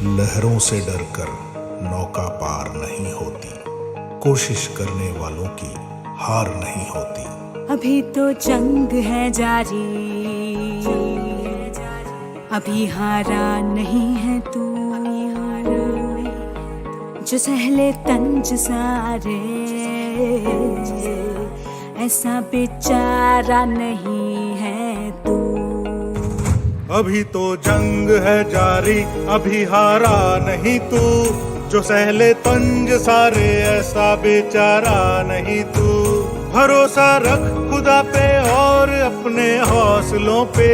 लहरों से डरकर नौका पार नहीं होती, कोशिश करने वालों की हार नहीं होती। अभी तो जंग है जारी, अभी हारा नहीं है तू, जो सहले तंज सारे ऐसा बेचारा नहीं है तू। अभी तो जंग है जारी, अभी हारा नहीं तू, जो सहले तंज सारे ऐसा बेचारा नहीं तू। भरोसा रख खुदा पे और अपने हौसलों पे,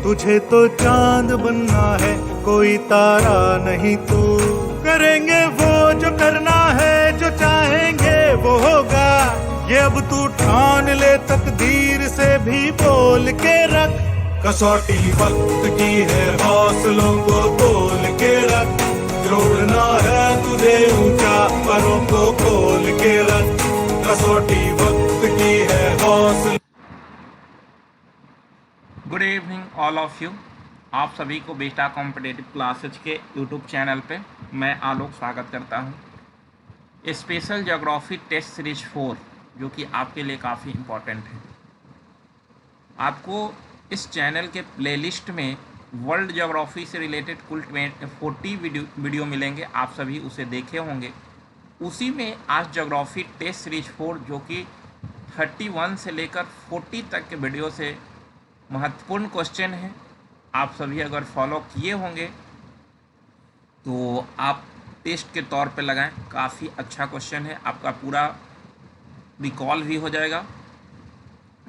तुझे तो चांद बनना है कोई तारा नहीं तू। करेंगे वो जो करना है, जो चाहेंगे वो होगा, ये अब तू ठान ले, तकदीर से भी बोल के रख। कसौटी वक्त की है, हौसलों को तोल के रख, जोड़ना है तुझे ऊंचा, परों को खोल के रख। कसौटी वक्त की है हौसलों। Good evening all of you. आप सभी को बेटा कॉम्पिटेटिव क्लासेज के यूट्यूब चैनल पे मैं आलोक स्वागत करता हूँ। स्पेशल ज्योग्राफी टेस्ट सीरीज 4 जो कि आपके लिए काफ़ी इम्पोर्टेंट है। आपको इस चैनल के प्लेलिस्ट में वर्ल्ड ज्योग्राफी से रिलेटेड कुल 40 वीडियो मिलेंगे, आप सभी उसे देखे होंगे। उसी में आज ज्योग्राफी टेस्ट सीरीज 4 जो कि 31 से लेकर 40 तक के वीडियो से महत्वपूर्ण क्वेश्चन है, आप सभी अगर फॉलो किए होंगे तो आप टेस्ट के तौर पे लगाएं। काफ़ी अच्छा क्वेश्चन है, आपका पूरा रिकॉल भी हो जाएगा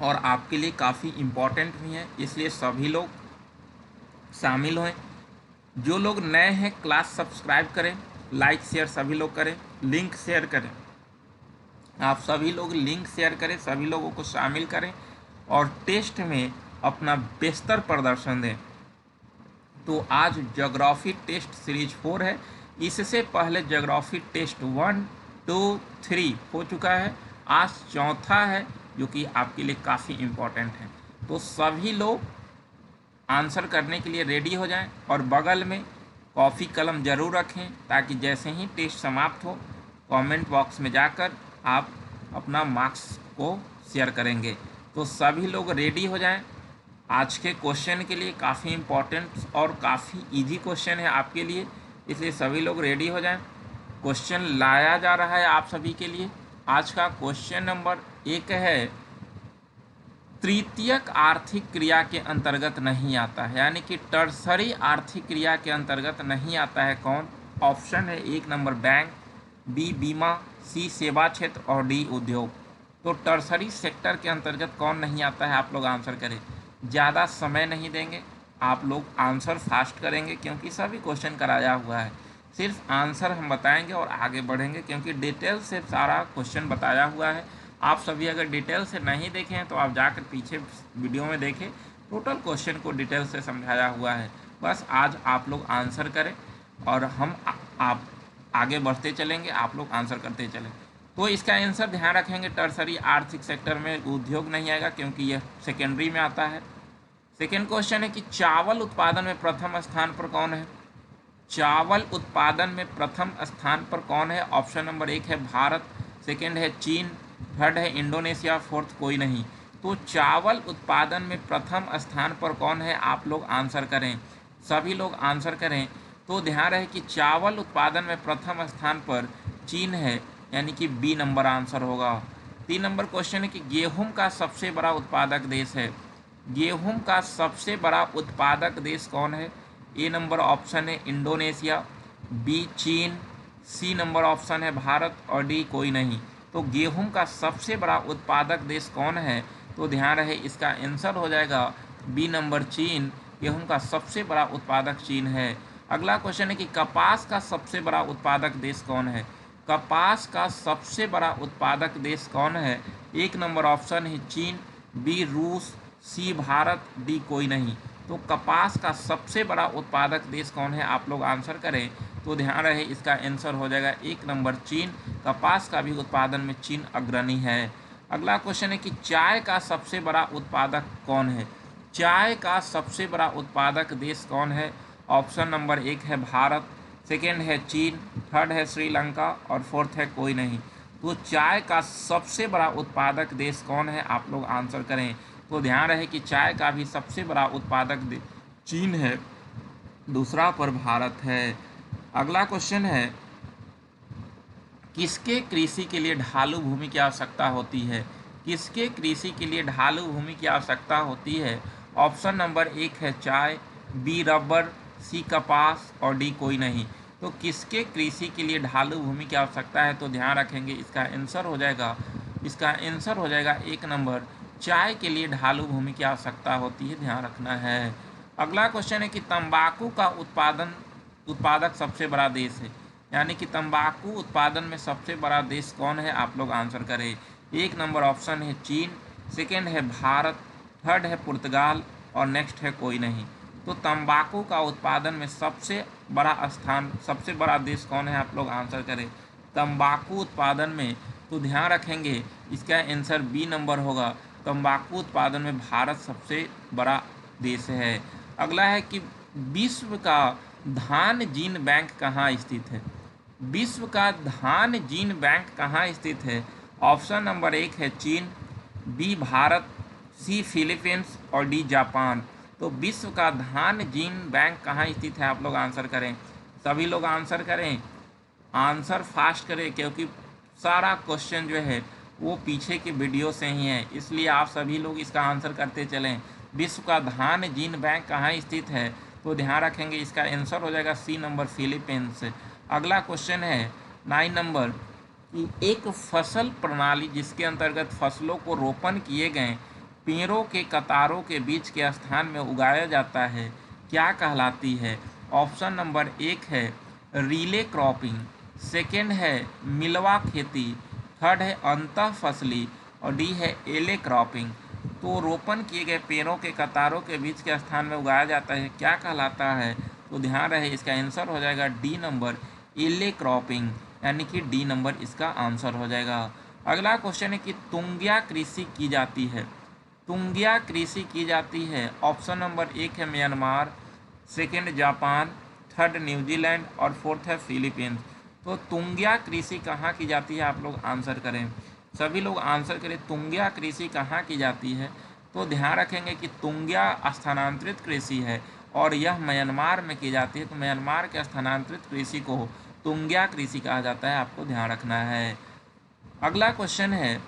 और आपके लिए काफ़ी इम्पॉर्टेंट भी है, इसलिए सभी लोग शामिल हों। जो लोग नए हैं क्लास सब्सक्राइब करें, लाइक शेयर सभी लोग करें, लिंक शेयर करें। आप सभी लोग लिंक शेयर करें, सभी लोगों को शामिल करें और टेस्ट में अपना बेहतर प्रदर्शन दें। तो आज ज्योग्राफी टेस्ट सीरीज 4 है। इससे पहले ज्योग्राफी टेस्ट 1, 2, 3 हो चुका है, आज चौथा है जो कि आपके लिए काफ़ी इम्पोर्टेंट है। तो सभी लोग आंसर करने के लिए रेडी हो जाएं और बगल में कॉपी कलम ज़रूर रखें, ताकि जैसे ही टेस्ट समाप्त हो कमेंट बॉक्स में जाकर आप अपना मार्क्स को शेयर करेंगे। तो सभी लोग रेडी हो जाएं आज के क्वेश्चन के लिए। काफ़ी इम्पोर्टेंट और काफ़ी इजी क्वेश्चन है आपके लिए, इसलिए सभी लोग रेडी हो जाएं। क्वेश्चन लाया जा रहा है आप सभी के लिए। आज का क्वेश्चन नंबर 1 है, तृतीयक आर्थिक क्रिया के अंतर्गत नहीं आता है, यानी कि टर्सरी आर्थिक क्रिया के अंतर्गत नहीं आता है कौन? ऑप्शन है 1 नंबर बैंक, बी बीमा, सी सेवा क्षेत्र और डी उद्योग। तो टर्सरी सेक्टर के अंतर्गत कौन नहीं आता है, आप लोग आंसर करें। ज़्यादा समय नहीं देंगे, आप लोग आंसर फास्ट करेंगे क्योंकि सभी क्वेश्चन कराया हुआ है। सिर्फ आंसर हम बताएंगे और आगे बढ़ेंगे, क्योंकि डिटेल से सारा क्वेश्चन बताया हुआ है। आप सभी अगर डिटेल से नहीं देखे हैं तो आप जाकर पीछे वीडियो में देखें, टोटल क्वेश्चन को डिटेल से समझाया हुआ है। बस आज आप लोग आंसर करें और हम आप आगे बढ़ते चलेंगे, आप लोग आंसर करते चलें। तो इसका आंसर ध्यान रखेंगे, टर्सरी आर्थिक सेक्टर में उद्योग नहीं आएगा क्योंकि यह सेकेंडरी में आता है। सेकेंड क्वेश्चन है कि चावल उत्पादन में प्रथम स्थान पर कौन है? चावल उत्पादन में प्रथम स्थान पर कौन है? ऑप्शन नंबर 1 है भारत, सेकेंड है चीन, थर्ड है इंडोनेशिया, फोर्थ कोई नहीं। तो चावल उत्पादन में प्रथम स्थान पर कौन है, आप लोग आंसर करें, सभी लोग आंसर करें। तो ध्यान रहे कि चावल उत्पादन में प्रथम स्थान पर चीन है, यानी कि बी नंबर आंसर होगा। 3 नंबर क्वेश्चन है कि गेहूं का सबसे बड़ा उत्पादक देश है। गेहूं का सबसे बड़ा उत्पादक देश कौन है? ए नंबर ऑप्शन है इंडोनेशिया, बी चीन, सी नंबर ऑप्शन है भारत और डी कोई नहीं। तो गेहूं का सबसे बड़ा उत्पादक देश कौन है? तो ध्यान रहे इसका आंसर हो जाएगा बी नंबर चीन। गेहूं का सबसे बड़ा उत्पादक चीन है। अगला क्वेश्चन है कि कपास का सबसे बड़ा उत्पादक देश कौन है? कपास का सबसे बड़ा उत्पादक देश कौन है? 1 नंबर ऑप्शन है चीन, बी रूस, सी भारत, डी कोई नहीं। तो कपास का सबसे बड़ा उत्पादक देश कौन है, आप लोग आंसर करें। तो ध्यान रहे इसका आंसर हो जाएगा 1 नंबर चीन। कपास का भी उत्पादन में चीन अग्रणी है। अगला क्वेश्चन है कि चाय का सबसे बड़ा उत्पादक कौन है? चाय का सबसे बड़ा उत्पादक देश कौन है? ऑप्शन नंबर 1 है भारत, सेकेंड है चीन, थर्ड है श्रीलंका और फोर्थ है कोई नहीं। तो चाय का सबसे बड़ा उत्पादक देश कौन है, आप लोग आंसर करें। तो ध्यान रहे कि चाय का भी सबसे बड़ा उत्पादक देश चीन है, दूसरा पर भारत है। अगला क्वेश्चन है, किसके कृषि के लिए ढालू भूमि की आवश्यकता होती है? किसके कृषि के लिए ढालू भूमि की आवश्यकता होती है? ऑप्शन नंबर 1 है चाय, बी रबर, सी कपास और डी कोई नहीं। तो किसके कृषि के लिए ढालू भूमि की आवश्यकता है? तो ध्यान रखेंगे इसका आंसर हो जाएगा 1 नंबर, चाय के लिए ढालू भूमि की आवश्यकता होती है, ध्यान रखना है। अगला क्वेश्चन है कि तंबाकू का उत्पादक सबसे बड़ा देश है, यानी कि तंबाकू उत्पादन में सबसे बड़ा देश कौन है, आप लोग आंसर करें। 1 नंबर ऑप्शन है चीन, सेकेंड है भारत, थर्ड है पुर्तगाल और नेक्स्ट है कोई नहीं। तो तंबाकू का उत्पादन में सबसे बड़ा देश कौन है, आप लोग आंसर करें। तंबाकू उत्पादन में तो ध्यान रखेंगे इसका आंसर बी नंबर होगा, तंबाकू उत्पादन में भारत सबसे बड़ा देश है। अगला है कि विश्व का धान जीन बैंक कहाँ स्थित है? विश्व का धान जीन बैंक कहाँ स्थित है? ऑप्शन नंबर 1 है चीन, बी भारत, सी फिलीपींस और डी जापान। तो विश्व का धान जीन बैंक कहाँ स्थित है, आप लोग आंसर करें। सभी लोग आंसर करें, आंसर फास्ट करें, क्योंकि सारा क्वेश्चन जो है वो पीछे के वीडियो से ही है, इसलिए आप सभी लोग इसका आंसर करते चलें। विश्व का धान जीन बैंक कहाँ स्थित है? तो ध्यान रखेंगे इसका आंसर हो जाएगा सी नंबर, फिलीपींस। अगला क्वेश्चन है 9 नंबर कि एक फसल प्रणाली जिसके अंतर्गत फसलों को रोपण किए गए पेड़ों के कतारों के बीच के स्थान में उगाया जाता है, क्या कहलाती है? ऑप्शन नंबर 1 है रिले क्रॉपिंग, सेकेंड है मिलवा खेती, थर्ड है अंतः फसली और डी है एले क्रॉपिंग। तो रोपण किए गए पेड़ों के कतारों के बीच के स्थान में उगाया जाता है, क्या कहलाता है? तो ध्यान रहे इसका आंसर हो जाएगा डी नंबर, एले क्रॉपिंग, यानी कि डी नंबर इसका आंसर हो जाएगा। अगला क्वेश्चन है कि तुंगिया कृषि की जाती है, तुंगिया कृषि की जाती है। ऑप्शन नंबर 1 है Myanmar, second Japan, third New Zealand और फोर्थ है फिलीपींस। तो तुंगिया कृषि कहाँ की जाती है, आप लोग आंसर करें। सभी लोग आंसर करें, तुंगिया कृषि कहाँ की जाती है? तो ध्यान रखेंगे कि तुंगिया स्थानांतरित कृषि है और यह म्यांमार में की जाती है। तो म्यांमार के स्थानांतरित कृषि को तुंगिया कृषि कहा जाता है, आपको ध्यान रखना है। अगला क्वेश्चन है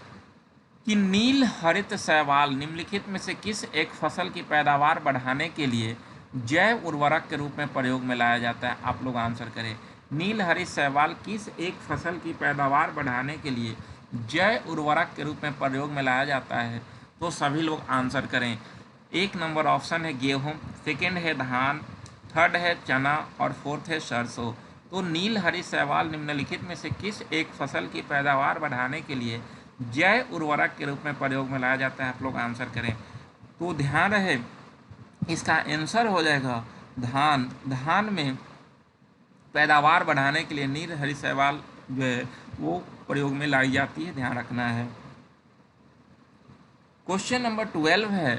कि नील हरित शैवाल निम्नलिखित में से किस एक फसल की पैदावार बढ़ाने के लिए जैव उर्वरक के रूप में प्रयोग में लाया जाता है, आप लोग आंसर करें। नील हरित शैवाल किस एक फसल की पैदावार बढ़ाने के लिए जैव उर्वरक के रूप में प्रयोग में लाया जाता है? तो सभी लोग आंसर करें। 1 नंबर ऑप्शन है गेहूँ, सेकेंड है धान, थर्ड है चना और फोर्थ है सरसों। तो नील हरित शैवाल निम्नलिखित में से किस एक फसल की पैदावार बढ़ाने के लिए जैव उर्वरक के रूप में प्रयोग में लाया जाता है, आप लोग आंसर करें। तो ध्यान रहे इसका आंसर हो जाएगा धान। धान में पैदावार बढ़ाने के लिए नील हरित शैवाल जो है वो प्रयोग में लाई जाती है, ध्यान रखना है। क्वेश्चन नंबर 12 है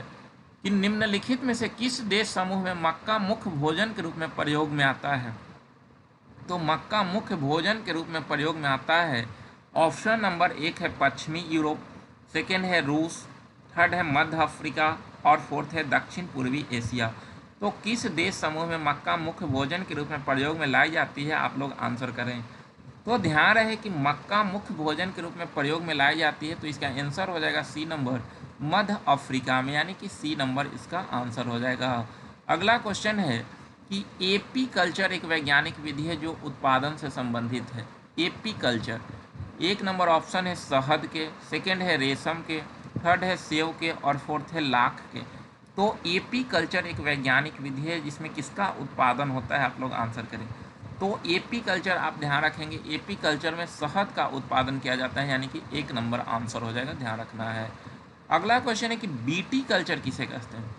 कि निम्नलिखित में से किस देश समूह में मक्का मुख्य भोजन के रूप में प्रयोग में आता है? तो मक्का मुख्य भोजन के रूप में प्रयोग में आता है। ऑप्शन नंबर 1 है पश्चिमी यूरोप, सेकेंड है रूस, थर्ड है मध्य अफ्रीका और फोर्थ है दक्षिण पूर्वी एशिया। तो किस देश समूह में मक्का मुख्य भोजन के रूप में प्रयोग में लाई जाती है, आप लोग आंसर करें। तो ध्यान रहे कि मक्का मुख्य भोजन के रूप में प्रयोग में लाई जाती है, तो इसका आंसर हो जाएगा सी नंबर, मध्य अफ्रीका में, यानी कि सी नंबर इसका आंसर हो जाएगा। अगला क्वेश्चन है कि एपी कल्चर एक वैज्ञानिक विधि है जो उत्पादन से संबंधित है। एपी कल्चर, 1 नंबर ऑप्शन है शहद के, सेकेंड है रेशम के, थर्ड है सेव के और फोर्थ है लाख के। तो एपी कल्चर एक वैज्ञानिक विधि है जिसमें किसका उत्पादन होता है, आप लोग आंसर करें। तो एपी कल्चर आप ध्यान रखेंगे, एपी कल्चर में शहद का उत्पादन किया जाता है, यानी कि 1 नंबर आंसर हो जाएगा, ध्यान रखना है। अगला क्वेश्चन है कि बीटी कल्चर किसे कहते हैं?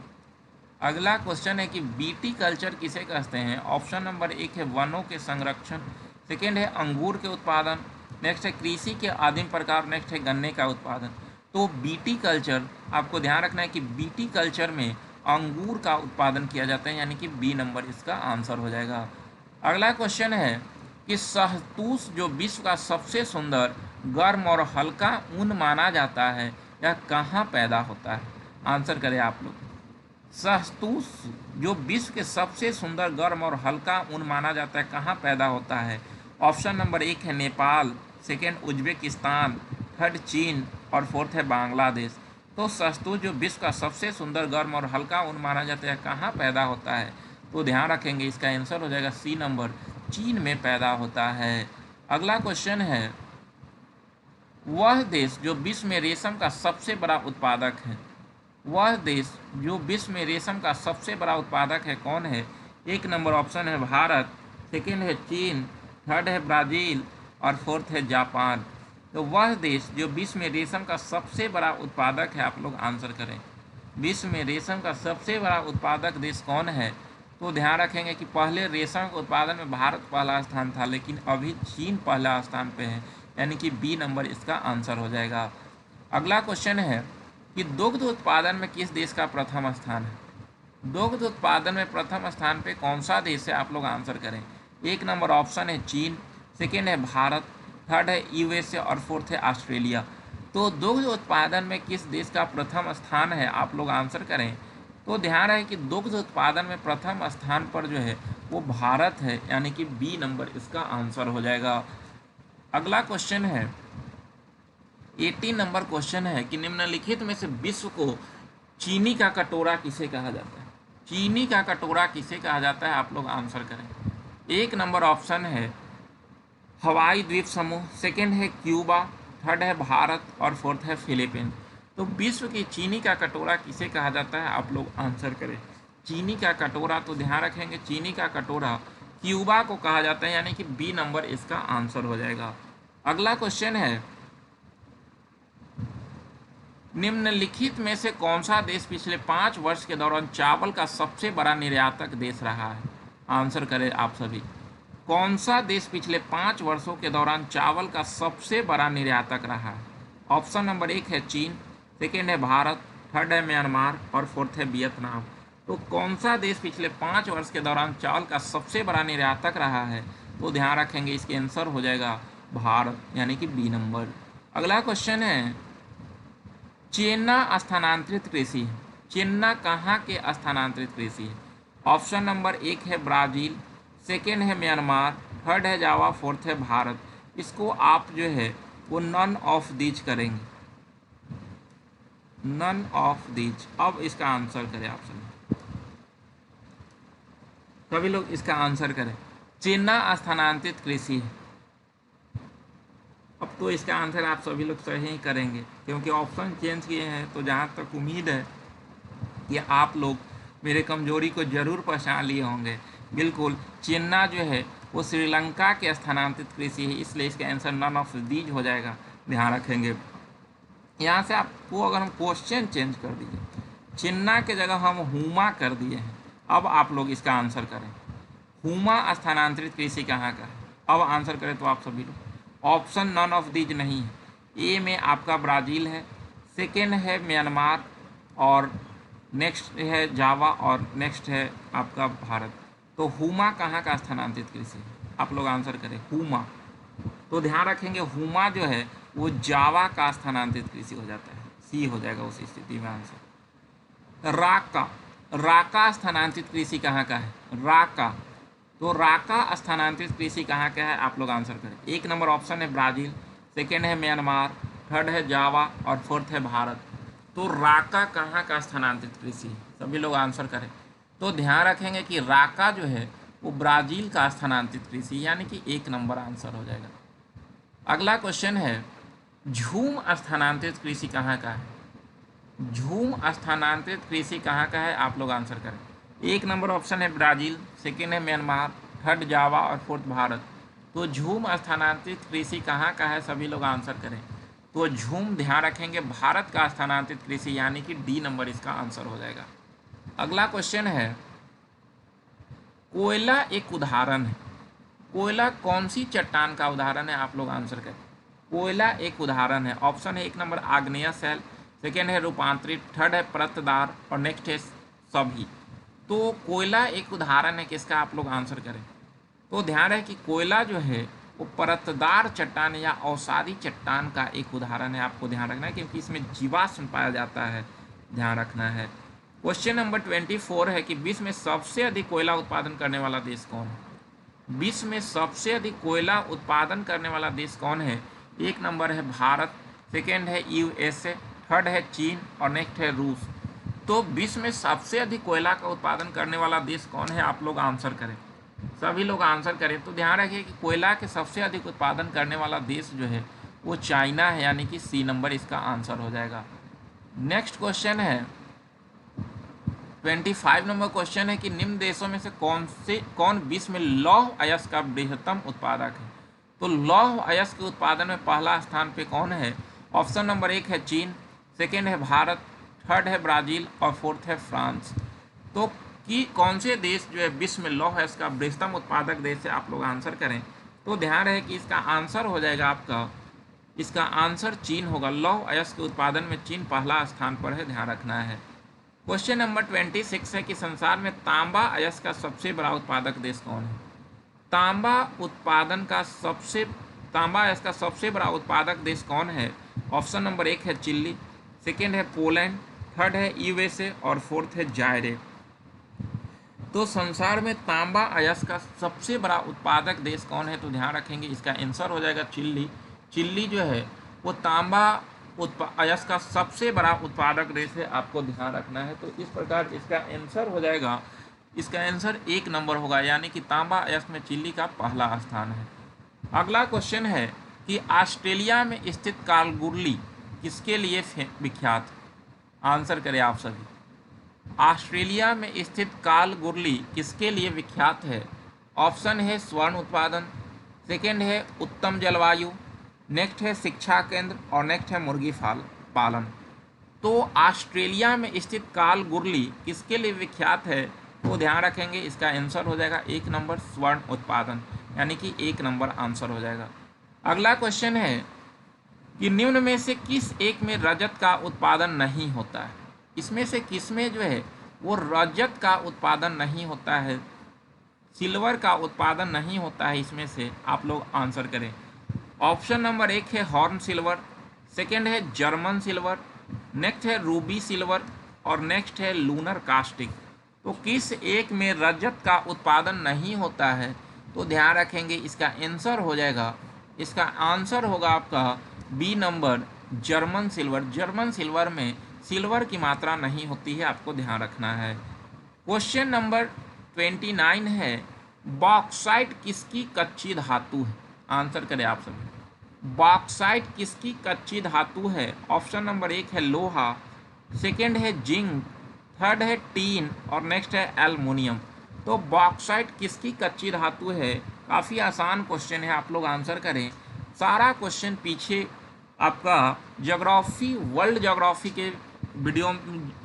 अगला क्वेश्चन है कि बीटी कल्चर किसे कहते हैं? ऑप्शन नंबर 1 है वनों के संरक्षण, सेकेंड है अंगूर के उत्पादन, नेक्स्ट है कृषि के आदिम प्रकार, नेक्स्ट है गन्ने का उत्पादन। तो बीटी कल्चर आपको ध्यान रखना है कि बीटी कल्चर में अंगूर का उत्पादन किया जाता है, यानी कि बी नंबर इसका आंसर हो जाएगा। अगला क्वेश्चन है कि शहतूश जो विश्व का सबसे सुंदर, गर्म और हल्का ऊन माना जाता है, यह कहाँ पैदा होता है? आंसर करें आप लोग। शहतूश जो विश्व के सबसे सुंदर, गर्म और हल्का ऊन माना जाता है, कहाँ पैदा होता है? ऑप्शन नंबर 1 है नेपाल, सेकेंड उज्बेकिस्तान, थर्ड चीन और फोर्थ है बांग्लादेश। तो शहतूश जो विश्व का सबसे सुंदर, गर्म और हल्का ऊन माना जाता है, कहाँ पैदा होता है? तो ध्यान रखेंगे, इसका आंसर हो जाएगा सी नंबर, चीन में पैदा होता है। अगला क्वेश्चन है, वह देश जो विश्व में रेशम का सबसे बड़ा उत्पादक है, वह देश जो विश्व में रेशम का सबसे बड़ा उत्पादक है, कौन है? 1 नंबर ऑप्शन है भारत, सेकेंड है चीन, थर्ड है ब्राज़ील और फोर्थ है जापान। तो वह देश जो विश्व में रेशम का सबसे बड़ा उत्पादक है, आप लोग आंसर करें। विश्व में रेशम का सबसे बड़ा उत्पादक देश कौन है? तो ध्यान रखेंगे कि पहले रेशम के उत्पादन में भारत पहला स्थान था, लेकिन अभी चीन पहला स्थान पे है, यानी कि बी नंबर इसका आंसर हो जाएगा। अगला क्वेश्चन है कि दुग्ध उत्पादन में किस देश का प्रथम स्थान है? दुग्ध उत्पादन में प्रथम स्थान पे कौन सा देश है? आप लोग आंसर करें। 1 नंबर ऑप्शन है चीन, सेकेंड है भारत, थर्ड है यूएसए और फोर्थ है ऑस्ट्रेलिया। तो दुग्ध उत्पादन में किस देश का प्रथम स्थान है? आप लोग आंसर करें। तो ध्यान रहे कि दुग्ध उत्पादन में प्रथम स्थान पर जो है वो भारत है, यानी कि बी नंबर इसका आंसर हो जाएगा। अगला क्वेश्चन है 18 नंबर क्वेश्चन है कि निम्नलिखित में से विश्व को चीनी का कटोरा किसे कहा जाता है? चीनी का कटोरा किसे कहा जाता है? आप लोग आंसर करें। 1 नंबर ऑप्शन है हवाई द्वीप समूह, सेकेंड है क्यूबा, थर्ड है भारत और फोर्थ है फिलीपींस। तो विश्व की चीनी का कटोरा किसे कहा जाता है? आप लोग आंसर करें। चीनी का कटोरा, तो ध्यान रखेंगे चीनी का कटोरा क्यूबा को कहा जाता है, यानी कि बी नंबर इसका आंसर हो जाएगा। अगला क्वेश्चन है निम्नलिखित में से कौन सा देश पिछले 5 वर्ष के दौरान चावल का सबसे बड़ा निर्यातक देश रहा है? आंसर करें आप सभी। कौन सा देश पिछले 5 वर्षों के दौरान चावल का सबसे बड़ा निर्यातक रहा है? ऑप्शन नंबर 1 है चीन, सेकेंड है भारत, थर्ड है म्यांमार और फोर्थ है वियतनाम। तो कौन सा देश पिछले 5 वर्ष के दौरान चावल का सबसे बड़ा निर्यातक रहा है? तो ध्यान रखेंगे इसके आंसर हो जाएगा भारत, यानी कि बी नंबर। अगला क्वेश्चन है चेन्नई स्थानांतरित कृषि है। चेन्नई कहाँ के स्थानांतरित कृषि है? ऑप्शन नंबर 1 है ब्राज़ील, सेकेंड है म्यांमार, थर्ड है जावा, फोर्थ है भारत। इसको आप जो है वो नन ऑफ दीज करेंगे, नन ऑफ दीज। अब इसका आंसर करें आप सभी लोग इसका आंसर करें। चेन्नई स्थानांतरित कृषि है। अब तो इसका आंसर आप सभी लोग सही ही करेंगे, क्योंकि ऑप्शन चेंज किए हैं। तो जहाँ तक उम्मीद है कि आप लोग मेरे कमजोरी को जरूर पहचान लिए होंगे। बिल्कुल, चेन्नई जो है वो श्रीलंका के स्थानांतरित कृषि है, इसलिए इसका आंसर नन ऑफ दीज हो जाएगा। ध्यान रखेंगे। यहाँ से आपको अगर हम क्वेश्चन चेंज कर दिए, चेन्नई के जगह हम हुमा कर दिए हैं, अब आप लोग इसका आंसर करें। हुमा स्थानांतरित कृषि कहाँ का है? अब आंसर करें तो आप सभी लोग। ऑप्शन नन ऑफ दीज नहीं है। ए में आपका ब्राज़ील है, सेकेंड है म्यांमार और नेक्स्ट है जावा और नेक्स्ट है आपका भारत। तो हुमा कहाँ का स्थानांतरित कृषि है? आप लोग आंसर करें हुमा। तो ध्यान रखेंगे हुमा जो है वो जावा का स्थानांतरित कृषि हो जाता है, सी हो जाएगा उस स्थिति में आंसर। राका, राका स्थानांतरित कृषि कहाँ का है? राका, तो राका स्थानांतरित कृषि कहाँ का है? आप लोग आंसर करें। 1 नंबर ऑप्शन है ब्राज़ील, सेकेंड है म्यांमार, थर्ड है जावा और फोर्थ है भारत। तो राका कहाँ का स्थानांतरित कृषि है? सभी लोग आंसर करें। तो ध्यान रखेंगे कि राका जो है वो ब्राज़ील का स्थानांतरित कृषि, यानी कि 1 नंबर आंसर हो जाएगा। अगला क्वेश्चन है झूम स्थानांतरित कृषि कहाँ का है? झूम स्थानांतरित कृषि कहाँ का है? आप लोग आंसर करें। 1 नंबर ऑप्शन है ब्राज़ील, सेकेंड है म्यांमार, थर्ड जावा और फोर्थ भारत। तो झूम स्थानांतरित कृषि कहाँ का है? सभी लोग आंसर करें। तो झूम ध्यान रखेंगे भारत का स्थानांतरित कृषि, यानी कि डी नंबर इसका आंसर हो जाएगा। अगला क्वेश्चन है कोयला एक उदाहरण है। कोयला कौन सी चट्टान का उदाहरण है? आप लोग आंसर करें। कोयला एक उदाहरण है। ऑप्शन है 1 नंबर आग्नेय शैल, सेकेंड है रूपांतरित, थर्ड है परतदार और नेक्स्ट है सभी। तो कोयला एक उदाहरण है किसका? आप लोग आंसर करें। तो ध्यान रहे कि कोयला जो है वो परतदार चट्टान या अवसादी चट्टान का एक उदाहरण है, आपको ध्यान रखना है क्योंकि इसमें जीवाश्म पाया जाता है, ध्यान रखना है। क्वेश्चन नंबर 24 है कि विश्व में सबसे अधिक कोयला उत्पादन करने वाला देश कौन है? विश्व में सबसे अधिक कोयला उत्पादन करने वाला देश कौन है? एक नंबर है भारत, सेकेंड है USA, थर्ड है चीन और नेक्स्ट है रूस। तो विश्व में सबसे अधिक कोयला का उत्पादन करने वाला देश कौन है? आप लोग आंसर करें, सभी लोग आंसर करें। तो ध्यान रखिए कि कोयला के सबसे अधिक उत्पादन करने वाला देश जो है वो चाइना है, यानी कि सी नंबर इसका आंसर हो जाएगा। नेक्स्ट क्वेश्चन है 25 नंबर क्वेश्चन है कि निम्न देशों में से कौन विश्व में लौह अयस्क का बृहत्तम उत्पादक है? तो लौह अयस्क के उत्पादन में पहला स्थान पे कौन है? ऑप्शन नंबर 1 है चीन, सेकेंड है भारत, थर्ड है ब्राज़ील और फोर्थ है फ्रांस। तो कि कौन से देश जो है विश्व में लौह अयस्क का बृहत्तम उत्पादक देश है? आप लोग आंसर करें। तो ध्यान रहे कि इसका आंसर हो जाएगा आपका, इसका आंसर चीन होगा। लौह अयस्क के उत्पादन में चीन पहला स्थान पर है, ध्यान रखना है। क्वेश्चन नंबर 26 है कि संसार में तांबा अयस्क का सबसे बड़ा उत्पादक देश कौन है? तांबा अयस्क का सबसे बड़ा उत्पादक देश कौन है? ऑप्शन नंबर 1 है चिली, सेकेंड है पोलैंड, थर्ड है USA और फोर्थ है जायरे। तो संसार में तांबा अयस्क का सबसे बड़ा उत्पादक देश कौन है? तो ध्यान रखेंगे इसका आंसर हो जाएगा चिली। चिली जो है वो तांबा अयस्क का सबसे बड़ा उत्पादक देश है, आपको ध्यान रखना है। तो इस प्रकार इसका आंसर हो जाएगा, इसका आंसर 1 नंबर होगा, यानी कि तांबा अयस्क में चिली का पहला स्थान है। अगला क्वेश्चन है कि ऑस्ट्रेलिया में स्थित कालगुरली किसके लिए विख्यात? आंसर करें आप सभी। ऑस्ट्रेलिया में स्थित कालगुरली किसके लिए विख्यात है? ऑप्शन है स्वर्ण उत्पादन, सेकेंड है उत्तम जलवायु, नेक्स्ट है शिक्षा केंद्र और नेक्स्ट है मुर्गी पालन। तो ऑस्ट्रेलिया में स्थित कालगुरली किसके लिए विख्यात है? तो ध्यान रखेंगे इसका आंसर हो जाएगा 1 नंबर स्वर्ण उत्पादन, यानी कि 1 नंबर आंसर हो जाएगा। अगला क्वेश्चन है कि निम्न में से किस एक में रजत का उत्पादन नहीं होता है? इसमें से किस में जो है वो रजत का उत्पादन नहीं होता है, सिल्वर का उत्पादन नहीं होता है? इसमें से आप लोग आंसर करें। ऑप्शन नंबर 1 है हॉर्न सिल्वर, सेकेंड है जर्मन सिल्वर, नेक्स्ट है रूबी सिल्वर और नेक्स्ट है लूनर कास्टिक। तो किस एक में रजत का उत्पादन नहीं होता है? तो ध्यान रखेंगे इसका आंसर हो जाएगा, इसका आंसर होगा आपका B number German silver. German silver में सिल्वर की मात्रा नहीं होती है, आपको ध्यान रखना है। क्वेश्चन नंबर 29 है बॉक्साइट किसकी कच्ची धातु है? आंसर करें आप सभी। बॉक्साइट किसकी कच्ची धातु है? ऑप्शन नंबर 1 है लोहा, सेकेंड है जिंक, थर्ड है टीन और नेक्स्ट है एल्युमिनियम। तो बॉक्साइट किसकी कच्ची धातु है? काफ़ी आसान क्वेश्चन है, आप लोग आंसर करें। सारा क्वेश्चन पीछे आपका ज्योग्राफी, वर्ल्ड ज्योग्राफी के वीडियो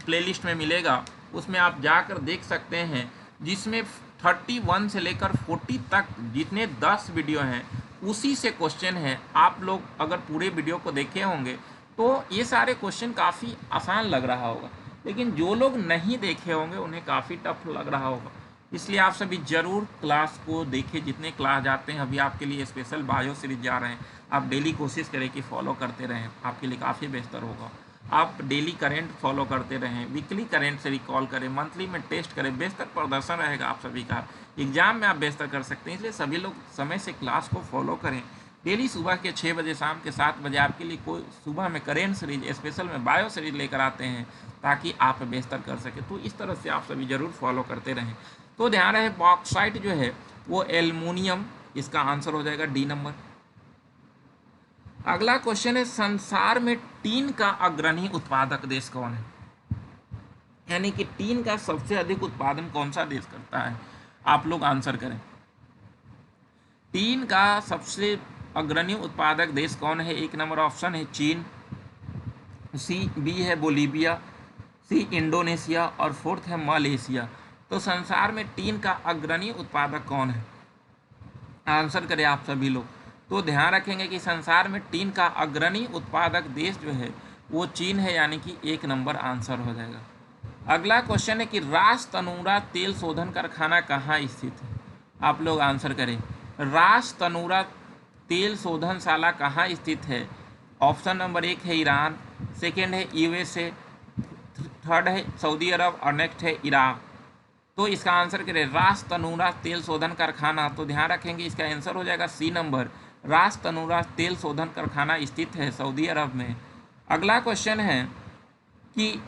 प्लेलिस्ट में मिलेगा, उसमें आप जाकर देख सकते हैं, जिसमें 31 से लेकर 40 तक जितने 10 वीडियो हैं उसी से क्वेश्चन है। आप लोग अगर पूरे वीडियो को देखे होंगे तो ये सारे क्वेश्चन काफ़ी आसान लग रहा होगा, लेकिन जो लोग नहीं देखे होंगे उन्हें काफ़ी टफ लग रहा होगा। इसलिए आप सभी ज़रूर क्लास को देखें, जितने क्लास जाते हैं। अभी आपके लिए स्पेशल बायो सीरीज जा रहे हैं, आप डेली कोशिश करें कि फॉलो करते रहें, आपके लिए काफ़ी बेहतर होगा। आप डेली करेंट फॉलो करते रहें, वीकली करेंट से रिकॉल करें, मंथली में टेस्ट करें, बेहतर प्रदर्शन रहेगा आप सभी का, एग्जाम में आप बेहतर कर सकते हैं। इसलिए सभी लोग समय से क्लास को फॉलो करें। डेली सुबह के 6 बजे, शाम के 7 बजे आपके लिए कोई सुबह में करेंट सीरीज, स्पेशल में बायो सीरीज लेकर आते हैं ताकि आप बेहतर कर सकें। तो इस तरह से आप सभी ज़रूर फॉलो करते रहें। तो ध्यान रहे बॉक्साइट जो है वो एल्युमिनियम, इसका आंसर हो जाएगा डी नंबर। अगला क्वेश्चन है संसार में टीन का अग्रणी उत्पादक देश कौन है? यानी कि टीन का सबसे अधिक उत्पादन कौन सा देश करता है? आप लोग आंसर करें। टीन का सबसे अग्रणी उत्पादक देश कौन है? 1 नंबर ऑप्शन है चीन, बी है बोलीविया, सी इंडोनेशिया और फोर्थ है मलेशिया। तो संसार में टीन का अग्रणी उत्पादक कौन है? आंसर करें आप सभी लोग। तो ध्यान रखेंगे कि संसार में टीन का अग्रणी उत्पादक देश जो है वो चीन है, यानी कि 1 नंबर आंसर हो जाएगा। अगला क्वेश्चन है कि राज तनूरा तेल शोधन कारखाना कहाँ स्थित है? आप लोग आंसर करें। रास तनूरा तेल शोधनशाला कहाँ स्थित है? ऑप्शन नंबर 1 है ईरान, सेकेंड है यूएसए, थर्ड है सऊदी अरब और नेक्स्ट है इराक। तो इसका आंसर करें रास तनूरा तेल शोधन कारखाना। तो ध्यान रखेंगे इसका आंसर हो जाएगा सी नंबर, रास तनूरा तेल शोधन कारखाना स्थित है सऊदी अरब में। अगला क्वेश्चन है कि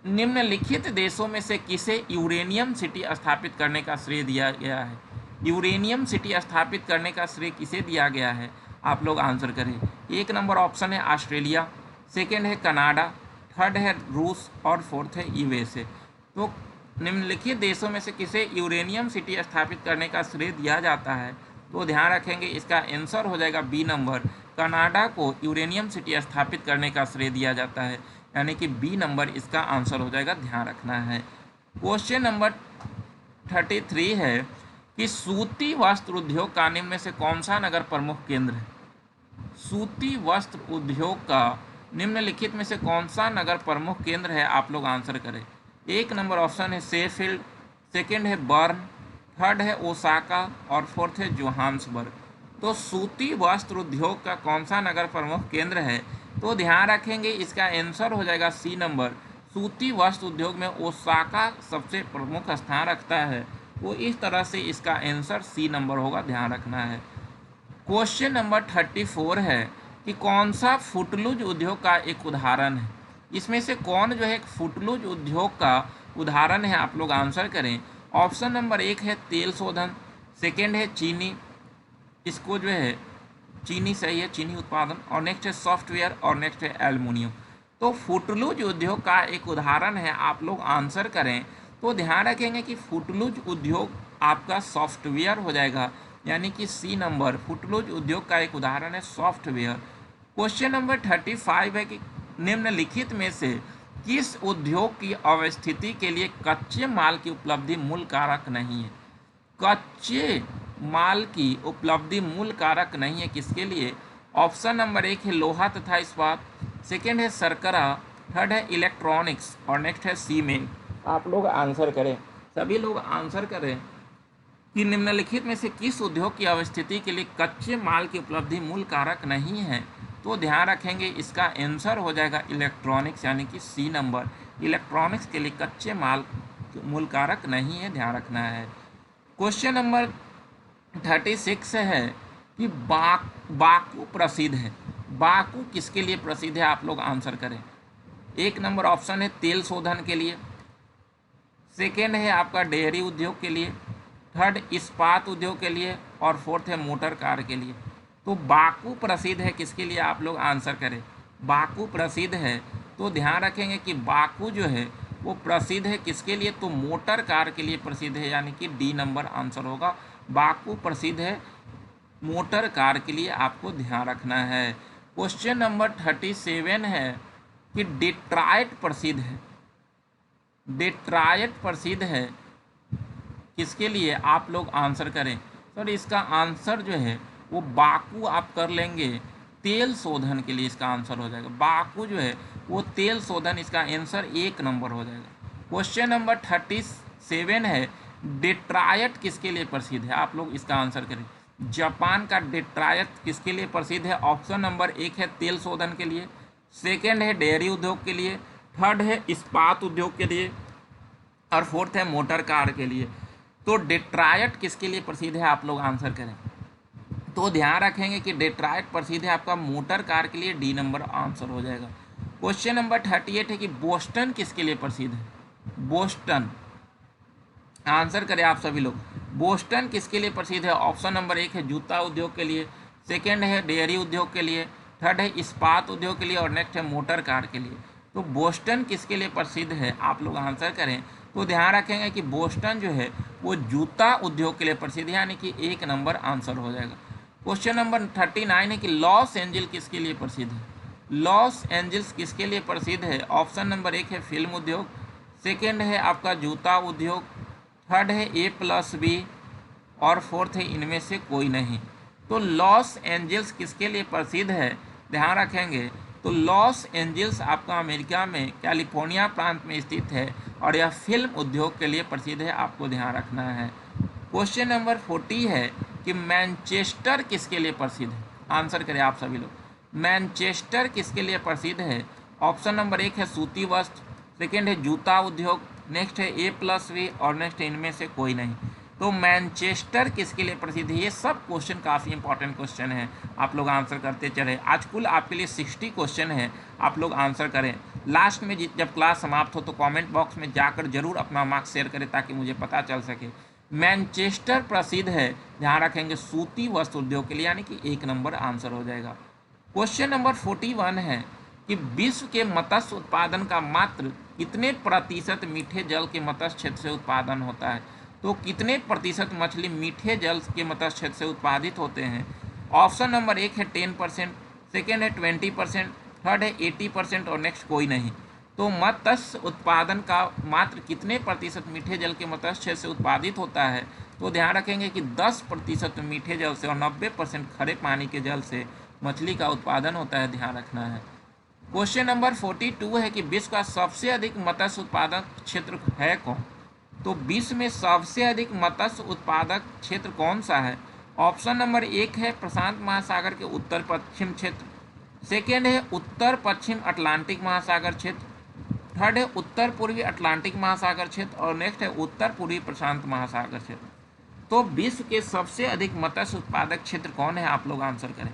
निम्नलिखित देशों में से किसे यूरेनियम सिटी स्थापित करने का श्रेय दिया गया है? यूरेनियम सिटी स्थापित करने का श्रेय किसे दिया गया है? आप लोग आंसर करें। 1 नंबर ऑप्शन है ऑस्ट्रेलिया, सेकेंड है कनाडा, थर्ड है रूस और फोर्थ है यूएसए। तो निम्नलिखित देशों में से किसे यूरेनियम सिटी स्थापित करने का श्रेय दिया जाता है? तो ध्यान रखेंगे इसका आंसर हो जाएगा बी नंबर, कनाडा को यूरेनियम सिटी स्थापित करने का श्रेय दिया जाता है, यानी कि बी नंबर इसका आंसर हो जाएगा, ध्यान रखना है। क्वेश्चन नंबर 33 है कि सूती वस्त्र उद्योग का निम्न में से कौन सा नगर प्रमुख केंद्र है? सूती वस्त्र उद्योग का निम्नलिखित में से कौन सा नगर प्रमुख केंद्र है? आप लोग आंसर करें। 1 नंबर ऑप्शन है शेफील्ड, सेकेंड है बर्न, थर्ड है ओसाका और फोर्थ है जोहान्सबर्ग। तो सूती वस्त्र उद्योग का कौन सा नगर प्रमुख केंद्र है? तो ध्यान रखेंगे इसका आंसर हो जाएगा सी नंबर, सूती वस्त्र उद्योग में ओसाका सबसे प्रमुख स्थान रखता है। तो इस तरह से इसका आंसर सी नंबर होगा, ध्यान रखना है। क्वेश्चन नंबर 34 है कि कौन सा फुटलूज उद्योग का एक उदाहरण है? इसमें से कौन जो है एक फुटलूज उद्योग का उदाहरण है? आप लोग आंसर करें। ऑप्शन नंबर 1 है तेल शोधन, सेकेंड है चीनी, इसको जो है चीनी सही है, चीनी उत्पादन, और नेक्स्ट है सॉफ्टवेयर और नेक्स्ट है एल्युमिनियम। तो फुटलूज उद्योग का एक उदाहरण है, आप लोग आंसर करें। तो ध्यान रखेंगे कि फुटलूज उद्योग आपका सॉफ्टवेयर हो जाएगा, यानी कि सी नंबर, फुटलूज उद्योग का एक उदाहरण है सॉफ्टवेयर। क्वेश्चन नंबर 35 है कि निम्नलिखित में से किस उद्योग की अवस्थिति के लिए कच्चे माल की उपलब्धि मूल कारक नहीं है? कच्चे माल की उपलब्धि मूल कारक नहीं है किसके लिए? ऑप्शन नंबर 1 है लोहा तथा इस्पात, सेकेंड है शर्करा, थर्ड है इलेक्ट्रॉनिक्स और नेक्स्ट है सीमेंट। आप लोग आंसर करें, सभी लोग आंसर करें कि निम्नलिखित में से किस उद्योग की अवस्थिति के लिए कच्चे माल की उपलब्धि मूल कारक नहीं है? तो ध्यान रखेंगे इसका आंसर हो जाएगा इलेक्ट्रॉनिक्स, यानी कि सी नंबर, इलेक्ट्रॉनिक्स के लिए कच्चे माल मूल कारक नहीं है, ध्यान रखना है। क्वेश्चन नंबर 36 है कि बाकू प्रसिद्ध है। बाकू किसके लिए प्रसिद्ध है? आप लोग आंसर करें। 1 नंबर ऑप्शन है तेल शोधन के लिए, सेकेंड है आपका डेयरी उद्योग के लिए, थर्ड इस्पात उद्योग के लिए और फोर्थ है मोटर कार के लिए। तो बाकू प्रसिद्ध है किसके लिए? आप लोग आंसर करें। बाकू प्रसिद्ध है, तो ध्यान रखेंगे कि बाकू जो है वो प्रसिद्ध है किसके लिए? तो मोटर कार के लिए प्रसिद्ध है, यानी कि डी नंबर आंसर होगा। बाकू प्रसिद्ध है मोटर कार के लिए, आपको ध्यान रखना है। क्वेश्चन नंबर 37 है कि डेट्रॉयट प्रसिद्ध है। डेट्रॉयट प्रसिद्ध है किसके लिए? आप लोग आंसर करें। सर इसका आंसर जो है वो बाकू आप कर लेंगे तेल शोधन के लिए, इसका आंसर हो जाएगा। बाकू जो है वो तेल शोधन, इसका आंसर 1 नंबर हो जाएगा। क्वेश्चन नंबर 37 है डेट्रॉयट किसके लिए प्रसिद्ध है? आप लोग इसका आंसर करें। जापान का डेट्रॉयट किसके लिए प्रसिद्ध है? ऑप्शन नंबर 1 है तेल शोधन के लिए, सेकेंड है डेयरी उद्योग के लिए, थर्ड है इस्पात उद्योग के लिए और फोर्थ है मोटर कार के लिए। तो डेट्रॉयट किसके लिए प्रसिद्ध है? आप लोग आंसर करें। तो ध्यान रखेंगे कि डेट्रॉयट प्रसिद्ध है आपका मोटर कार के लिए, डी नंबर आंसर हो जाएगा। क्वेश्चन नंबर 38 है कि बोस्टन किसके लिए प्रसिद्ध है? बोस्टन, आंसर करें आप सभी लोग। बोस्टन किसके लिए प्रसिद्ध है? ऑप्शन नंबर 1 है जूता उद्योग के लिए, सेकेंड है डेयरी उद्योग के लिए, थर्ड है इस्पात उद्योग के लिए और नेक्स्ट है मोटर कार के लिए। तो बोस्टन किसके लिए प्रसिद्ध है? आप लोग आंसर करें। तो ध्यान रखेंगे कि बोस्टन जो है वो जूता उद्योग के लिए प्रसिद्ध है, यानी कि 1 नंबर आंसर हो जाएगा। क्वेश्चन नंबर 39 है कि लॉस एंजल्स किसके लिए प्रसिद्ध है? लॉस एंजल्स किसके लिए प्रसिद्ध है? ऑप्शन नंबर 1 है फिल्म उद्योग, सेकेंड है आपका जूता उद्योग, थर्ड है A+B और फोर्थ है इनमें से कोई नहीं। तो लॉस एंजल्स किसके लिए प्रसिद्ध है? ध्यान रखेंगे तो लॉस एंजल्स आपका अमेरिका में कैलिफोर्निया प्रांत में स्थित है और यह फिल्म उद्योग के लिए प्रसिद्ध है, आपको ध्यान रखना है। क्वेश्चन नंबर 40 है कि मैनचेस्टर किसके लिए प्रसिद्ध है? आंसर करें आप सभी लोग। मैनचेस्टर किसके लिए प्रसिद्ध है? ऑप्शन नंबर 1 है सूती वस्त्र, सेकेंड है जूता उद्योग, नेक्स्ट है A+V और नेक्स्ट है इनमें से कोई नहीं। तो मैनचेस्टर किसके लिए प्रसिद्ध है? ये सब क्वेश्चन काफ़ी इंपॉर्टेंट क्वेश्चन है, आप लोग आंसर करते चले। आज कुल आपके लिए 60 क्वेश्चन है, आप लोग आंसर करें। लास्ट में जब क्लास समाप्त हो तो कमेंट बॉक्स में जाकर जरूर अपना मार्क्स शेयर करें ताकि मुझे पता चल सके। मैनचेस्टर प्रसिद्ध है, ध्यान रखेंगे, सूती वस्त्र उद्योग के लिए, यानी कि 1 नंबर आंसर हो जाएगा। क्वेश्चन नंबर 41 है कि विश्व के मत्स्य उत्पादन का मात्र कितने प्रतिशत मीठे जल के मत्स्य क्षेत्र से उत्पादन होता है? तो कितने प्रतिशत मछली मीठे जल के मत्स्य क्षेत्र से उत्पादित होते हैं? ऑप्शन नंबर 1 है 10%, सेकेंड है 20%, थर्ड है 80% और नेक्स्ट कोई नहीं। तो मत्स्य उत्पादन का मात्र कितने प्रतिशत मीठे जल के मत्स्य क्षेत्र से उत्पादित होता है? तो ध्यान रखेंगे कि 10% मीठे जल से और 90% खरे पानी के जल से मछली का उत्पादन होता है, ध्यान रखना है। क्वेश्चन नंबर 42 है कि विश्व का सबसे अधिक मत्स्य उत्पादक क्षेत्र है कौन? तो विश्व में सबसे अधिक मत्स्य उत्पादक क्षेत्र कौन सा है? ऑप्शन नंबर 1 है प्रशांत महासागर के उत्तर पश्चिम क्षेत्र, सेकेंड है उत्तर पश्चिम अटलांटिक महासागर क्षेत्र, थर्ड है उत्तर पूर्वी अटलांटिक महासागर क्षेत्र और नेक्स्ट है उत्तर पूर्वी प्रशांत महासागर क्षेत्र। तो विश्व के सबसे अधिक मत्स्य उत्पादक क्षेत्र कौन है? आप लोग आंसर करें।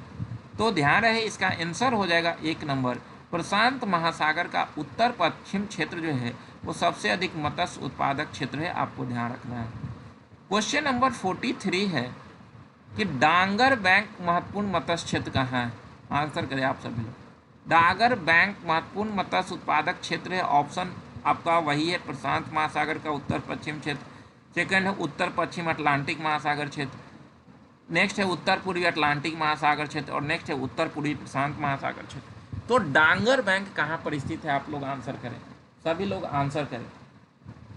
तो ध्यान रहे इसका आंसर हो जाएगा 1 नंबर, प्रशांत महासागर का उत्तर पश्चिम क्षेत्र जो है वो सबसे अधिक मत्स्य उत्पादक क्षेत्र है, आपको ध्यान रखना है। क्वेश्चन नंबर 43 है कि डांगर बैंक महत्वपूर्ण मत्स्य क्षेत्र कहाँ है? आंसर करें आप सभी लोग। डांगर बैंक महत्वपूर्ण मत्स्य उत्पादक क्षेत्र है, ऑप्शन आपका वही है, प्रशांत महासागर का उत्तर पश्चिम क्षेत्र, सेकंड है उत्तर पश्चिम अटलांटिक महासागर क्षेत्र, नेक्स्ट है उत्तर पूर्वी अटलांटिक महासागर क्षेत्र और नेक्स्ट है उत्तर पूर्वी प्रशांत महासागर क्षेत्र। तो डांगर बैंक कहाँ पर स्थित है? आप लोग आंसर करें, सभी लोग आंसर करें।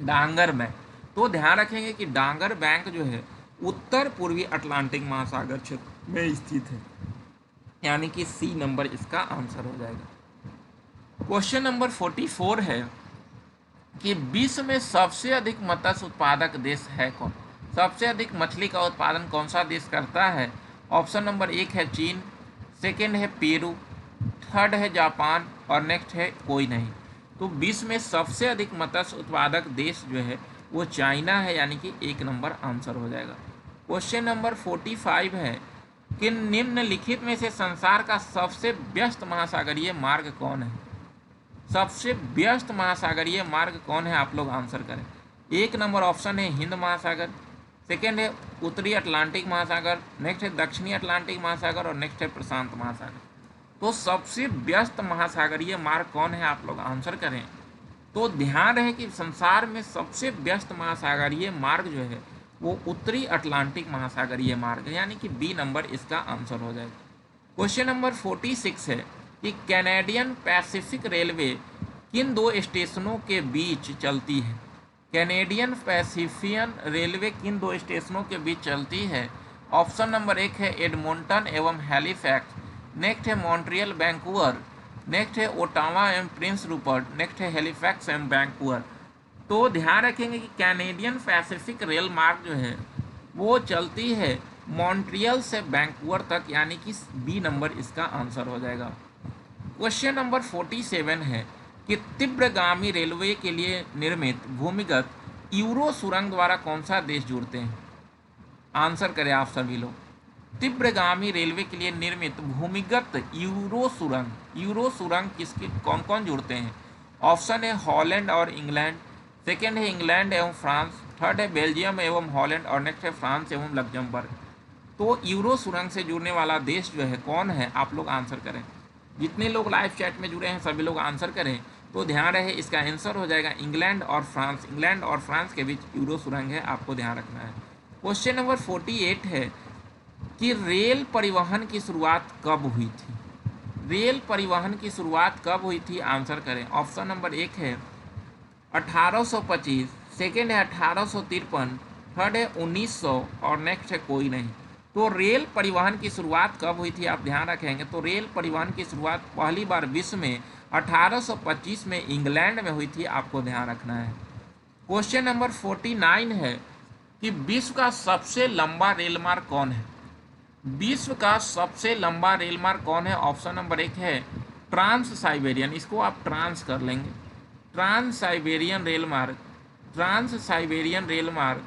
डांगर बैंक, तो ध्यान रखेंगे कि डांगर बैंक जो है उत्तर पूर्वी अटलांटिक महासागर क्षेत्र में स्थित है, यानी कि C नंबर इसका आंसर हो जाएगा। क्वेश्चन नंबर 44 है कि विश्व में सबसे अधिक मत्स्य उत्पादक देश है कौन? सबसे अधिक मछली का उत्पादन कौन सा देश करता है? ऑप्शन नंबर 1 है चीन, सेकेंड है पेरू, थर्ड है जापान और नेक्स्ट है कोई नहीं। तो विश्व में सबसे अधिक मत्स्य उत्पादक देश जो है वो चाइना है, यानी कि 1 नंबर आंसर हो जाएगा। क्वेश्चन नंबर 45 है कि निम्नलिखित में से संसार का सबसे व्यस्त महासागरीय मार्ग कौन है? सबसे व्यस्त महासागरीय मार्ग कौन है? आप लोग आंसर करें। 1 नंबर ऑप्शन है हिंद महासागर, सेकेंड है उत्तरी अटलांटिक महासागर, नेक्स्ट है दक्षिणी अटलांटिक महासागर और नेक्स्ट है प्रशांत महासागर। तो सबसे व्यस्त महासागरीय मार्ग कौन है? आप लोग आंसर करें। तो ध्यान रहे कि संसार में सबसे व्यस्त महासागरीय मार्ग जो है वो उत्तरी अटलांटिक महासागरीय मार्ग है, यानी कि B नंबर इसका आंसर हो जाएगा। क्वेश्चन नंबर 46 है कि कैनेडियन पैसिफिक रेलवे किन 2 स्टेशनों के बीच चलती है? कैनेडियन पैसिफियन रेलवे किन 2 स्टेशनों के बीच चलती है? ऑप्शन नंबर 1 है एडमोंटन एवं हैलिफैक्स, नेक्स्ट है मॉन्ट्रियल वैंकूवर, नेक्स्ट है ओटावा एवं प्रिंस रूपर्ट, नेक्स्ट है हैलिफैक्स एवं वैंकूवर। तो ध्यान रखेंगे कि कैनेडियन पैसिफिक रेल मार्ग जो है वो चलती है मॉन्ट्रियल से वैंकूवर तक, यानी कि B नंबर इसका आंसर हो जाएगा। क्वेश्चन नंबर 47 है कि तीव्रगामी रेलवे के लिए निर्मित भूमिगत यूरो सुरंग द्वारा कौन सा देश जुड़ते हैं? आंसर करें आप सभी लोग। तीव्रगामी रेलवे के लिए निर्मित भूमिगत यूरो सुरंग किसके कौन कौन जुड़ते हैं? ऑप्शन है हॉलैंड और इंग्लैंड, सेकेंड है इंग्लैंड एवं फ्रांस, थर्ड है बेल्जियम एवं हॉलैंड और नेक्स्ट है फ्रांस एवं लग्जमबर्ग। तो यूरो सुरंग से जुड़ने वाला देश जो है कौन है? आप लोग आंसर करें। जितने लोग लाइव चैट में जुड़े हैं सभी लोग आंसर करें। तो ध्यान रहे इसका आंसर हो जाएगा इंग्लैंड और फ्रांस। इंग्लैंड और फ्रांस के बीच यूरो सुरंग है, आपको ध्यान रखना है। क्वेश्चन नंबर 48 है कि रेल परिवहन की शुरुआत कब हुई थी? रेल परिवहन की शुरुआत कब हुई थी? आंसर करें। ऑप्शन नंबर 1 है 1825, सेकेंड है 1853, थर्ड है 1900 और नेक्स्ट है कोई नहीं। तो रेल परिवहन की शुरुआत कब हुई थी? आप ध्यान रखेंगे तो रेल परिवहन की शुरुआत पहली बार विश्व में 1825 में इंग्लैंड में हुई थी, आपको ध्यान रखना है। क्वेश्चन नंबर 49 है कि विश्व का सबसे लंबा रेल मार्ग कौन है? विश्व का सबसे लंबा रेल मार्ग कौन है? ऑप्शन नंबर 1 है ट्रांस साइबेरियन, इसको आप ट्रांस कर लेंगे, ट्रांस साइबेरियन रेल मार्ग। ट्रांस साइबेरियन रेल मार्ग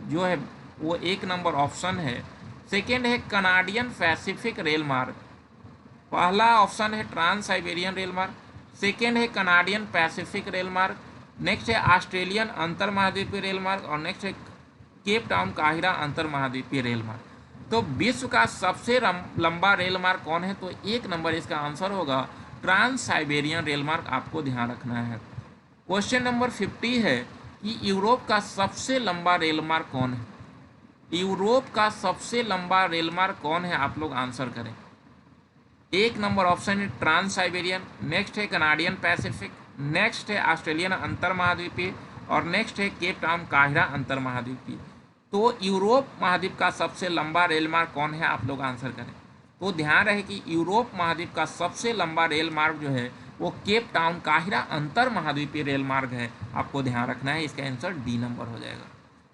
जो है वो 1 नंबर ऑप्शन है। सेकेंड है कनाडियन पैसिफिक रेल मार्ग। पहला ऑप्शन है ट्रांस साइबेरियन रेल मार्ग, सेकेंड है कनाडियन पैसिफिक रेल मार्ग, नेक्स्ट है ऑस्ट्रेलियन अंतर महाद्वीपीय रेल मार्ग और नेक्स्ट है केप टाउन काहिरा अंतर महाद्वीपीय रेल मार्ग। तो विश्व का सबसे लंबा रेल मार्ग कौन है? तो 1 नंबर इसका आंसर होगा ट्रांस साइबेरियन रेल मार्ग, आपको ध्यान रखना है। क्वेश्चन नंबर 50 है कि यूरोप का सबसे लंबा रेल मार्ग कौन है? यूरोप का सबसे लंबा रेल मार्ग कौन है? आप लोग आंसर करें। 1 नंबर ऑप्शन है ट्रांस साइबेरियन, नेक्स्ट है कनाडियन पैसिफिक, नेक्स्ट है ऑस्ट्रेलियन अंतर महाद्वीपीय और नेक्स्ट है केप टाउन काहिरा अंतर महाद्वीपीय। तो यूरोप महाद्वीप का सबसे लंबा रेल मार्ग कौन है? आप लोग आंसर करें। तो ध्यान रहे कि यूरोप महाद्वीप का सबसे लंबा रेल मार्ग जो है वो केप टाउन काहिरा अंतर महाद्वीपीय रेल मार्ग है, आपको ध्यान रखना है। इसका आंसर डी नंबर हो जाएगा।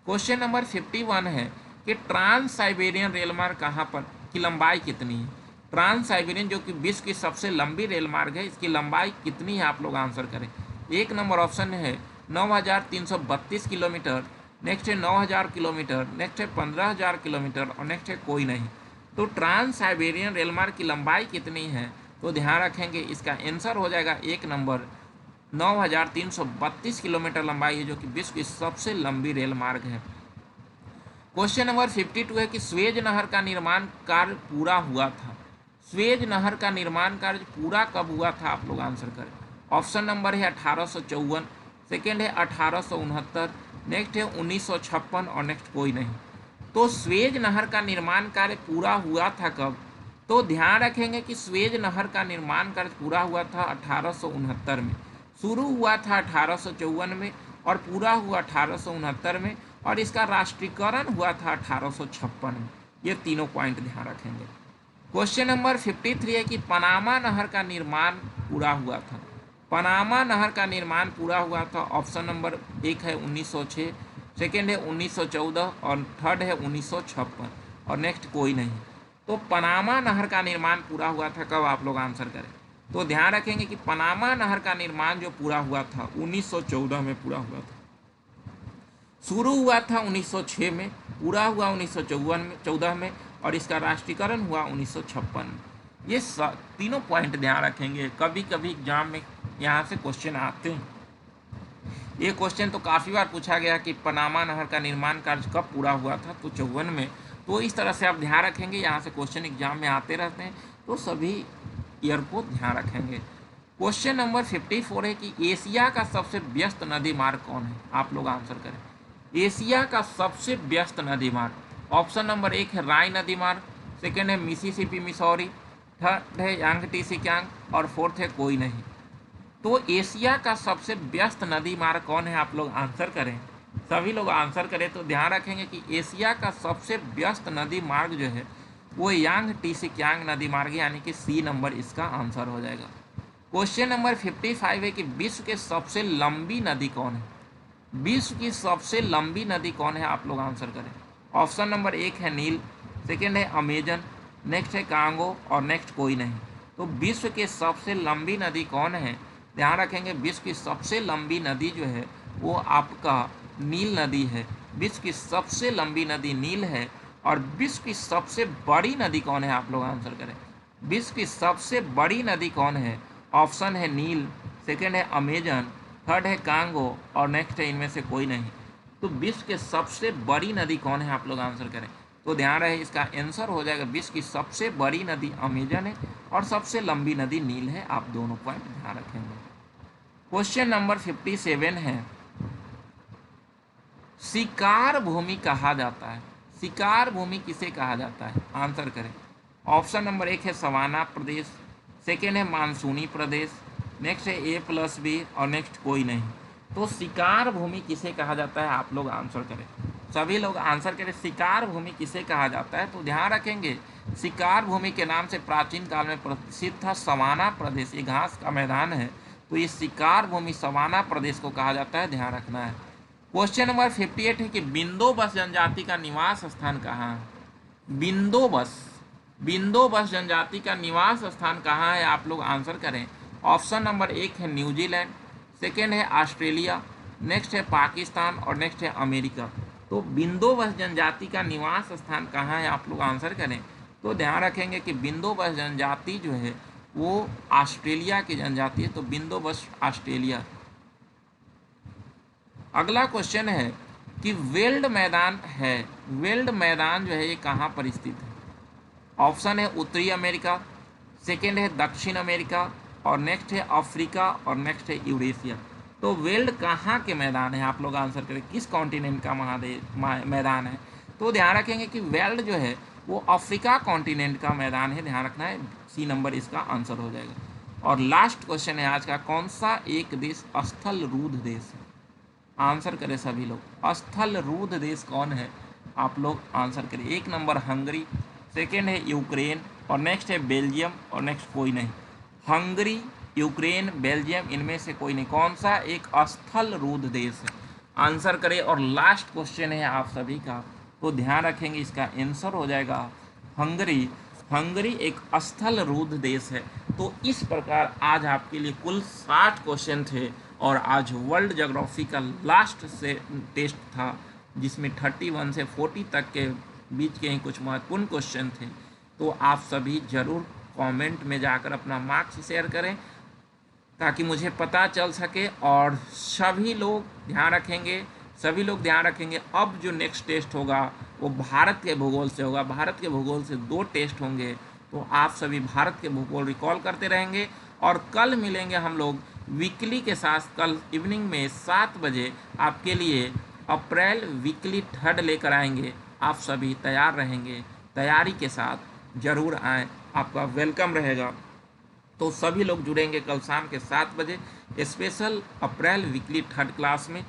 क्वेश्चन नंबर 51 है कि ट्रांस साइबेरियन रेल मार्ग कहाँ पर की लंबाई कितनी है? ट्रांस साइबेरियन जो कि विश्व की सबसे लंबी रेल मार्ग है, इसकी लंबाई कितनी है? आप लोग आंसर करें। 1 नंबर ऑप्शन है 9,332 किलोमीटर, नेक्स्ट है 9,000 किलोमीटर, नेक्स्ट है 15,000 किलोमीटर और नेक्स्ट है कोई नहीं। तो ट्रांस साइबेरियन रेल मार्ग की लंबाई कितनी है? तो ध्यान रखेंगे इसका आंसर हो जाएगा 1 नंबर 9,332 किलोमीटर लंबाई है, जो कि विश्व की सबसे लंबी रेल मार्ग है। क्वेश्चन नंबर 52 है कि स्वेज नहर का निर्माण कार्य पूरा हुआ था। स्वेज नहर का निर्माण कार्य पूरा कब हुआ था? आप लोग आंसर करें। ऑप्शन नंबर है 1854, सेकेंड है 1869, नेक्स्ट है 1956 और नेक्स्ट कोई नहीं। तो स्वेज नहर का निर्माण कार्य पूरा हुआ था कब? तो ध्यान रखेंगे कि स्वेज नहर का निर्माण कार्य पूरा हुआ था 1869 में, शुरू हुआ था 1854 में और पूरा हुआ 1869 में और इसका राष्ट्रीयकरण हुआ था 1856 में। ये तीनों पॉइंट ध्यान रखेंगे। क्वेश्चन नंबर 53 है कि पनामा नहर का निर्माण पूरा हुआ था। पनामा नहर का निर्माण पूरा हुआ था। ऑप्शन नंबर 1 है 1906, सेकेंड है 1914 और थर्ड है 1956 और नेक्स्ट कोई नहीं। तो पनामा नहर का निर्माण पूरा हुआ था कब? आप लोग आंसर करें। तो ध्यान रखेंगे कि पनामा नहर का निर्माण जो पूरा हुआ था 1914 में पूरा हुआ था, शुरू हुआ था 1906 में, पूरा हुआ 1914 में और इसका राष्ट्रीयकरण हुआ 1956 में। ये तीनों पॉइंट ध्यान रखेंगे। कभी कभी एग्जाम में यहाँ से क्वेश्चन आते हैं। ये क्वेश्चन तो काफ़ी बार पूछा गया कि पनामा नहर का निर्माण कार्य कब पूरा हुआ था? तो 54 में। तो इस तरह से आप ध्यान रखेंगे, यहाँ से क्वेश्चन एग्जाम में आते रहते हैं, तो सभी ईयर को ध्यान रखेंगे। क्वेश्चन नंबर 54 है कि एशिया का सबसे व्यस्त नदी मार्ग कौन है? आप लोग आंसर करें। एशिया का सबसे व्यस्त नदी मार्ग। ऑप्शन नंबर 1 है राइन नदी मार्ग, सेकेंड है मिसिसिपी मिसौरी, थर्ड है यांगटी कियांग और फोर्थ है कोई नहीं। तो एशिया का सबसे व्यस्त नदी मार्ग कौन है? आप लोग आंसर करें। सभी लोग आंसर करें। तो ध्यान रखेंगे कि एशिया का सबसे व्यस्त नदी मार्ग जो है वो यांगटी कियांग नदी मार्ग है, यानी कि सी नंबर इसका आंसर हो जाएगा। क्वेश्चन नंबर 55 है कि विश्व के सबसे लंबी नदी कौन है? विश्व की सबसे लंबी नदी कौन है? आप लोग आंसर करें। ऑप्शन नंबर 1 है नील, सेकेंड है अमेजन, नेक्स्ट है कांगो और नेक्स्ट कोई नहीं। तो विश्व के सबसे लंबी नदी कौन है? ध्यान रखेंगे विश्व की सबसे लंबी नदी जो है वो आपका नील नदी है। विश्व की सबसे लंबी नदी नील है। और विश्व की सबसे बड़ी नदी कौन है? आप लोग आंसर करें। विश्व की सबसे बड़ी नदी कौन है? ऑप्शन है नील, सेकेंड है अमेजन, थर्ड है कांगो और नेक्स्ट है इनमें से कोई नहीं। तो विश्व के सबसे बड़ी नदी कौन है? आप लोग आंसर करें। तो ध्यान रहे इसका आंसर हो जाएगा विश्व की सबसे बड़ी नदी अमेजन है और सबसे लंबी नदी नील है। आप दोनों पॉइंट ध्यान रखेंगे। क्वेश्चन नंबर 57 है शिकार भूमि कहा जाता है। शिकार भूमि किसे कहा जाता है? आंसर करें। ऑप्शन नंबर 1 है सवाना प्रदेश, सेकेंड है मानसूनी प्रदेश, नेक्स्ट है A+B और नेक्स्ट कोई नहीं। तो शिकार भूमि किसे कहा जाता है? आप लोग आंसर करें। सभी लोग आंसर करें। शिकार भूमि किसे कहा जाता है? तो ध्यान रखेंगे शिकार भूमि के नाम से प्राचीन काल में प्रसिद्ध था सवाना प्रदेश। ये घास का मैदान है, तो ये शिकार भूमि सवाना प्रदेश को कहा जाता है, ध्यान रखना है। क्वेश्चन नंबर 58 है कि बिंदोबस जनजाति का निवास स्थान कहाँ है। बिंदोबस जनजाति का निवास स्थान कहाँ है, आप लोग आंसर करें। ऑप्शन नंबर 1 है न्यूजीलैंड, सेकेंड है ऑस्ट्रेलिया, नेक्स्ट है पाकिस्तान और नेक्स्ट है अमेरिका। तो बिंदोबस जनजाति का निवास स्थान कहाँ है, आप लोग आंसर करें। तो ध्यान रखेंगे कि बिंदोबस जनजाति जो है वो ऑस्ट्रेलिया की जनजाति है, तो बिंदोबस ऑस्ट्रेलिया। अगला क्वेश्चन है कि वेल्ड मैदान जो है ये कहाँ पर स्थित है। ऑप्शन है उत्तरी अमेरिका, सेकेंड है दक्षिण अमेरिका और नेक्स्ट है अफ्रीका और नेक्स्ट है यूरेशिया। तो वेल्ड कहाँ के मैदान है, आप लोग आंसर करें, किस कॉन्टिनेंट का मैदान है। तो ध्यान रखेंगे कि वेल्ड जो है वो अफ्रीका कॉन्टिनेंट का मैदान है, ध्यान रखना है, सी नंबर इसका आंसर हो जाएगा। और लास्ट क्वेश्चन है आज का, कौन सा एक देश स्थल रूढ़ देश है, आंसर करें सभी लोग। स्थल रूढ़ देश कौन है, आप लोग आंसर करें। 1 नंबर हंगरी, सेकेंड है यूक्रेन और नेक्स्ट है बेल्जियम और नेक्स्ट कोई नहीं। हंगरी, यूक्रेन, बेल्जियम, इनमें से कोई नहीं। कौन सा एक स्थल रूढ़ देश है, आंसर करें। और लास्ट क्वेश्चन है आप सभी का, तो ध्यान रखेंगे इसका आंसर हो जाएगा हंगरी। हंगरी एक स्थल रूढ़ देश है। तो इस प्रकार आज आपके लिए कुल 60 क्वेश्चन थे और आज वर्ल्ड ज्योग्राफी का लास्ट से टेस्ट था जिसमें 31 से 40 तक के बीच के ही कुछ महत्वपूर्ण क्वेश्चन थे। तो आप सभी जरूर कमेंट में जाकर अपना मार्क्स शेयर करें ताकि मुझे पता चल सके। और सभी लोग ध्यान रखेंगे अब जो नेक्स्ट टेस्ट होगा वो भारत के भूगोल से होगा। भारत के भूगोल से 2 टेस्ट होंगे, तो आप सभी भारत के भूगोल रिकॉल करते रहेंगे। और कल मिलेंगे हम लोग वीकली के साथ। कल इवनिंग में 7 बजे आपके लिए अप्रैल वीकली 3rd लेकर आएंगे। आप सभी तैयार रहेंगे, तैयारी के साथ जरूर आएँ, आपका वेलकम रहेगा। तो सभी लोग जुड़ेंगे कल शाम के 7 बजे स्पेशल अप्रैल वीकली 3rd क्लास में।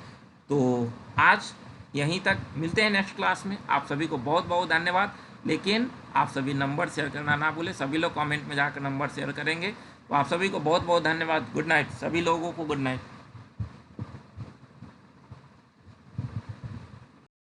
तो आज यहीं तक, मिलते हैं नेक्स्ट क्लास में। आप सभी को बहुत बहुत धन्यवाद। लेकिन आप सभी नंबर शेयर करना ना भूलें, सभी लोग कमेंट में जाकर नंबर शेयर करेंगे। तो आप सभी को बहुत बहुत धन्यवाद। गुड नाइट, सभी लोगों को गुड नाइट।